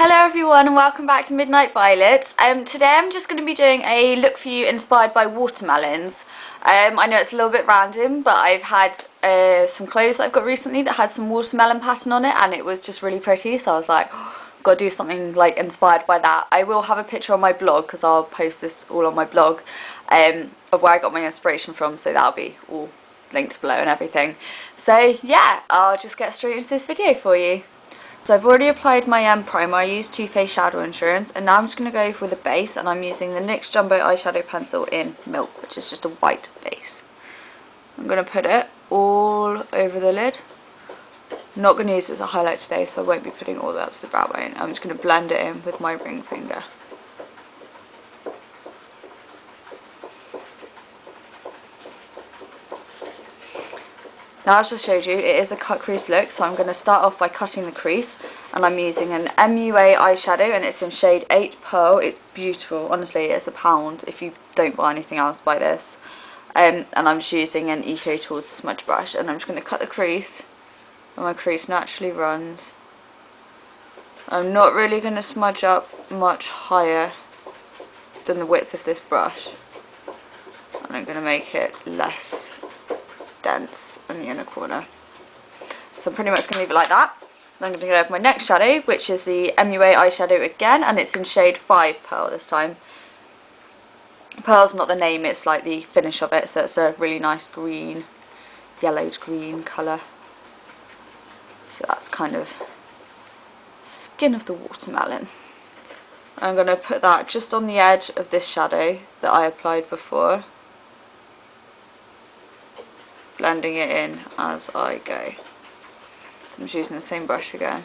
Hello everyone and welcome back to Midnight Violets. Today I'm just going to be doing a look for you inspired by watermelons. I know it's a little bit random, but I've had some clothes that I've got recently that had some watermelon pattern on it and it was just really pretty, so I was like, got to do something like inspired by that. I will have a picture on my blog because I'll post this all on my blog of where I got my inspiration from, so that'll be all linked below and everything. So yeah, I'll just get straight into this video for you. So I've already applied my primer. I used Too Faced Shadow Insurance, and now I'm just going to go for the base, and I'm using the NYX Jumbo Eyeshadow Pencil in Milk, which is just a white base. I'm going to put it all over the lid. I'm not going to use it as a highlight today, so I won't be putting all that up to the brow bone. I'm just going to blend it in with my ring finger. Now, as I showed you, it is a cut crease look, so I'm going to start off by cutting the crease, and I'm using an MUA eyeshadow, and it's in shade 8 Pearl. It's beautiful, honestly, it's £1. If you don't buy anything else, buy this. And I'm just using an Eco Tools smudge brush, and I'm just going to cut the crease, and my crease naturally runs. I'm not really going to smudge up much higher than the width of this brush, and I'm going to make it less dense in the inner corner. So I'm pretty much going to leave it like that. I'm going to go over my next shadow, which is the MUA eyeshadow again, and it's in shade 5 Pearl this time. Pearl's not the name, it's like the finish of it, so it's a really nice green, yellowed green colour. So that's kind of skin of the watermelon. I'm going to put that just on the edge of this shadow that I applied before, blending it in as I go. So I'm just using the same brush again.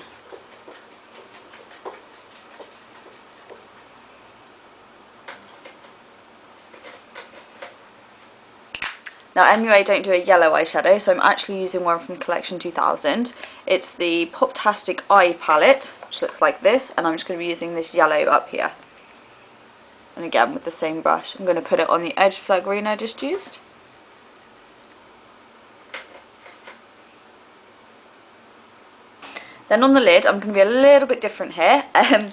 Now MUA don't do a yellow eyeshadow, so I'm actually using one from Collection 2000. It's the Poptastic Eye palette, which looks like this, and I'm just going to be using this yellow up here. And again with the same brush, I'm going to put it on the edge of that green I just used. Then on the lid, I'm going to be a little bit different here. I'm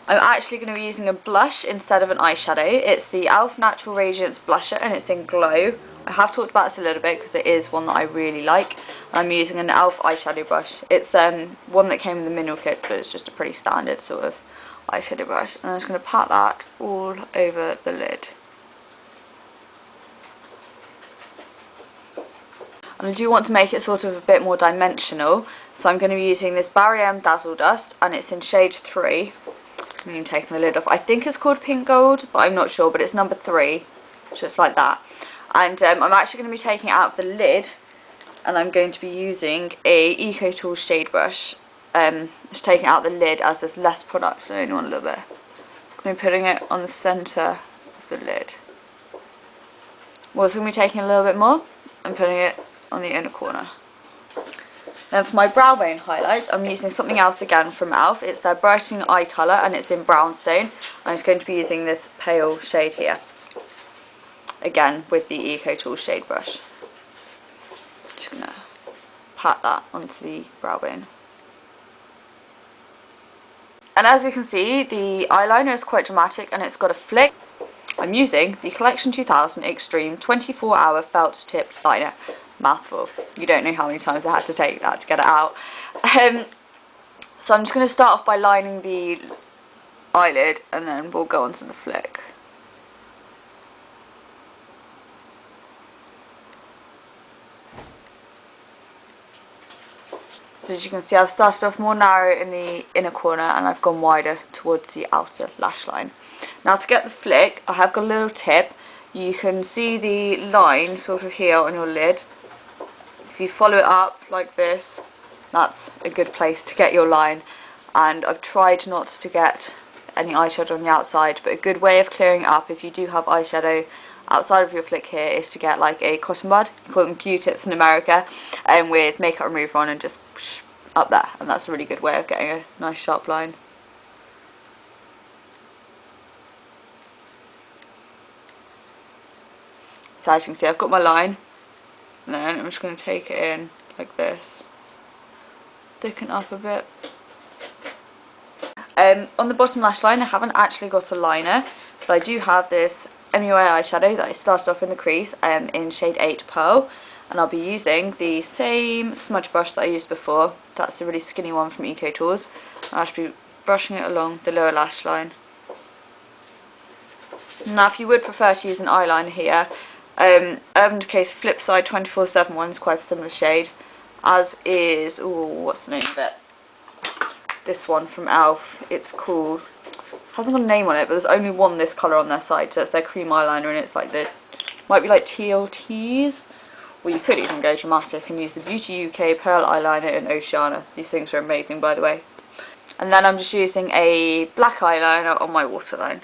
actually going to be using a blush instead of an eyeshadow. It's the e.l.f. Natural Radiance Blusher, and it's in Glow. I have talked about this a little bit because it is one that I really like. I'm using an e.l.f. eyeshadow brush. It's one that came in the mineral kit, but it's just a pretty standard sort of eyeshadow brush. And I'm just going to pat that all over the lid. And I do want to make it sort of a bit more dimensional, so I'm going to be using this Barry M Dazzle Dust, and it's in shade 3. I'm even taking the lid off. I think it's called Pink Gold, but I'm not sure, but it's number 3, just like that. And I'm actually going to be taking it out of the lid, and I'm going to be using a Eco Tools shade brush. Just taking it out the lid as there's less product, so I only want a little bit. I'm going to be putting it on the centre of the lid. I'm also going to be taking a little bit more and putting it on the inner corner. Then for my brow bone highlight, I'm using something else again from e.l.f. It's their Brightening Eye Colour, and it's in Brownstone. I'm just going to be using this pale shade here, again with the Eco Tools shade brush. Just going to pat that onto the brow bone. And as we can see, the eyeliner is quite dramatic and it's got a flick. I'm using the Collection 2000 Extreme 24-hour felt tip liner. Mouthful. You don't know how many times I had to take that to get it out. So I'm just going to start off by lining the eyelid, and then we'll go on to the flick. So as you can see, I've started off more narrow in the inner corner and I've gone wider towards the outer lash line. Now to get the flick, I have got a little tip. You can see the line sort of here on your lid. If you follow it up like this, that's a good place to get your line. And I've tried not to get any eyeshadow on the outside, but a good way of clearing it up if you do have eyeshadow outside of your flick here is to get like a cotton bud, you call them Q-tips in America, and with makeup remover on, and just up there, and that's a really good way of getting a nice sharp line. So as you can see, I've got my line, and then I'm just going to take it in like this, thicken up a bit. On the bottom lash line I haven't actually got a liner, but I do have this MUA eyeshadow that I started off in the crease in shade 8 Pearl, and I'll be using the same smudge brush that I used before. That's a really skinny one from Eco Tools. I'll just be brushing it along the lower lash line. Now if you would prefer to use an eyeliner here, Urban Decay's Flipside 24/7 one is quite a similar shade, as is, what's the name of it? This one from Elf. It's called, hasn't got a name on it, but there's only one this colour on their site, so it's their cream eyeliner, and it's like the, might be like TLTs, or you could even go dramatic and use the Beauty UK Pearl eyeliner in Oceana. These things are amazing, by the way. And then I'm just using a black eyeliner on my waterline.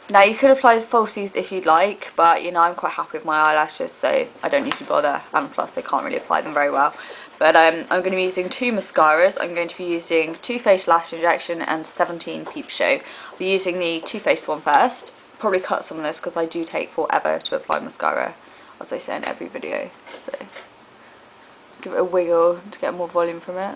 Now you could apply falsies if you'd like, but you know, I'm quite happy with my eyelashes, so I don't need to bother, and plus I can't really apply them very well. But I'm going to be using 2 mascaras. I'm going to be using Too Faced Lash Injection and 17 Peep Show. I'll be using the Too Faced one first. Probably cut some of this because I do take forever to apply mascara, as I say in every video, so give it a wiggle to get more volume from it.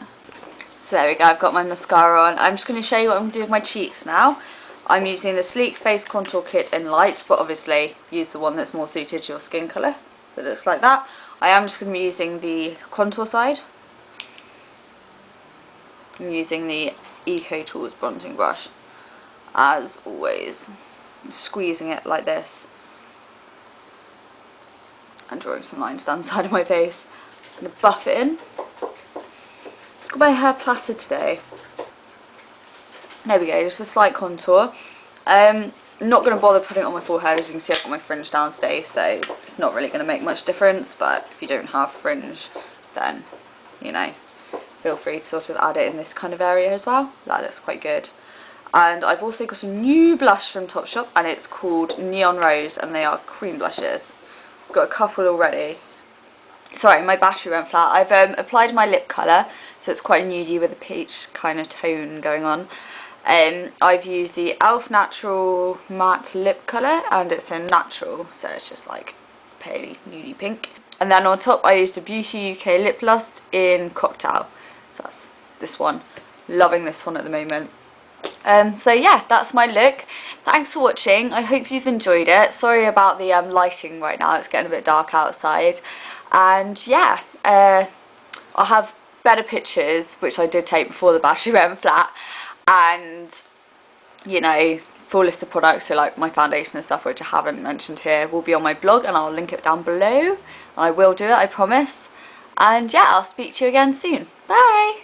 So there we go, I've got my mascara on. I'm just going to show you what I'm going to do with my cheeks now. I'm using the Sleek Face Contour Kit in Light, but obviously use the one that's more suited to your skin colour, that looks like that. I am just going to be using the contour side. I'm using the Eco Tools bronzing brush, as always. I'm squeezing it like this, and drawing some lines down the side of my face. I'm going to buff it in. Got my hair plaited today. There we go, just a slight contour. I'm not going to bother putting it on my forehead. As you can see, I've got my fringe downstairs, so it's not really going to make much difference, but if you don't have fringe, then, you know, feel free to sort of add it in this kind of area as well. That looks quite good. And I've also got a new blush from Topshop, and it's called Neon Rose, and they are cream blushes. I've got a couple already. Sorry, my battery went flat. I've applied my lip colour, so it's quite nudie with a peach kind of tone going on. I've used the Elf Natural Matte Lip Colour, and it's in natural, so it's just like paley nudie pink. And then on top I used a Beauty UK Lip Lust in Cocktail, so that's this one. Loving this one at the moment. So yeah, that's my look. Thanks for watching. I hope you've enjoyed it. Sorry about the lighting right now, it's getting a bit dark outside. And yeah, I'll have better pictures, which I did take before the battery went flat, and you know, full list of products, so like my foundation and stuff, which I haven't mentioned here, will be on my blog, and I'll link it down below. I will do it, I promise. And yeah, I'll speak to you again soon. Bye!